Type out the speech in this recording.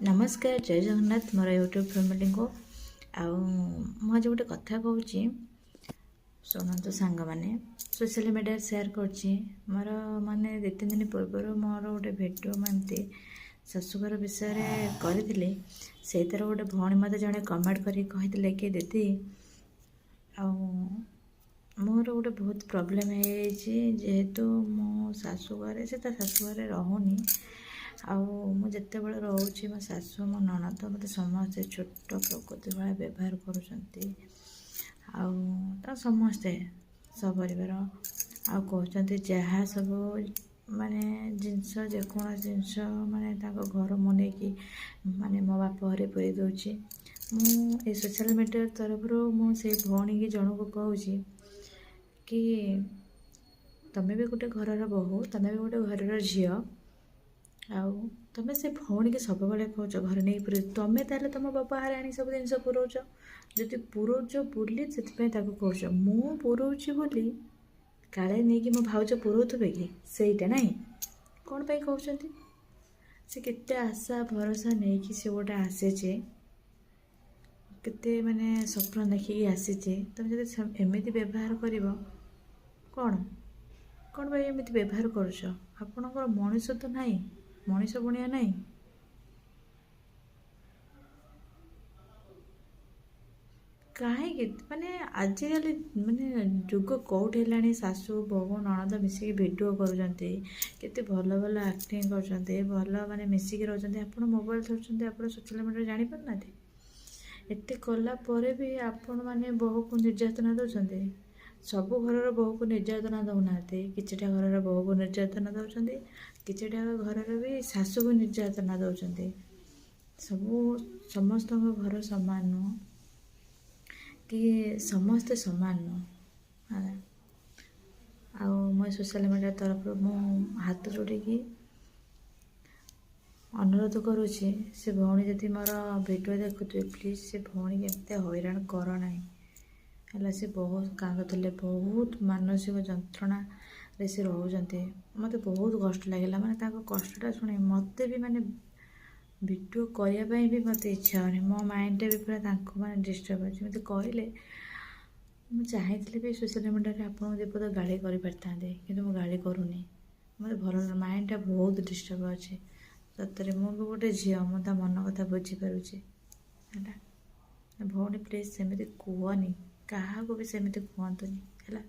नमस्कार जय जगन्नाथ मोर YouTube family को आज गोटे कथा कहूँ शुणु सांग मैंने सोशल मीडिया शेयर कर मोर माने 2-3 दिन पूर्व मोर गोटे भिडियो मानती शाशुघर विषय करी से गोटे भौणी मत जड़े कमेंट करते कि दीदी मोर गोटे बहुत प्रोब्लेम है जेहेतु मो शाशुघर से शाशुघर रहूनी आते बड़े रोचे मो शाशु मो ननद मत समस्ते छोट प्रकृति भाया व्यवहार कर समस्ते सपरिवार कहते जहाँ सब माने जिनस जेकोसी जिनस माने घर मुने की माने मो बाप घरे पूरी दूची मु सोशल मीडिया तरफ मुझे भौणी की जन को कहूँ कि तमें भी गोटे घर बहु तमें भी गोटे घर झी तुम से भौणी के सब बड़े कौच घर नहीं पुर तुम्हें ताले तुम बापा हारे आनी सब जिन पुरोच जदि पुरोच बोली से कौच मु पुरोची बोली काले नहीं कि मो भाउज पुरोथे कि सहीटा ना कौन पाई कहते से केते आशा भरोसा नहीं कि से गोटे आसीचे केते माने स्वप्न देखिकी आसीचे तुम जब एमती व्यवहार कर कौन कौन भाई एमती व्यवहार करुच आपणकर मनीष तो नहीं मनीष बुणिया नहीं कहीं माने आजिकल माने जुग कौट है शाशु बहु ननद मिसिक भिडियो करते भल भल एक्टिंग कर भल माने मिसिक रोचते आप मोबाइल धरते आप सोशल मीडिया जानी पारना एत कलापर भी आपण मैंने बहु को निर्यातना दौरान सबू घर बहु को निर्यातना दौना किछटा घर बहु को निर्यातना दौरान किछटा घर भी शाशु को निर्यातना दौरान सबू समस्त घर सामान नुह कि समस्ते सामान नुह मैं सोशल मीडिया तरफ मु हाथ जोड़ी अनुरोध करुँची से भौणी जदि मोर भिडियो देखुए प्लीज से भौणी के हैरान करना है से बहुत कांदुले बहुत मानसिक जंत्रणा रे से रोचते मत बहुत कष्ट लगे मैंने कष्टा शुणी मत भी माने भिडियो करने भी मत इच्छा होनी मो माइंड भी पूरा मैंने डिस्टर्ब अच्छे मत कहले मुझे चाहिए भी सोशल मीडिया आप दीपद गाड़ी कर पारिता कि गाड़ी करूनी मत भल माइंड बहुत डिस्टर्ब अच्छे सतरे मु भी गोटे झील मुझे मन कथा बुझीपारे भौणी प्लीज सेमती कहनी क्या भी सेमती कहतुनि है।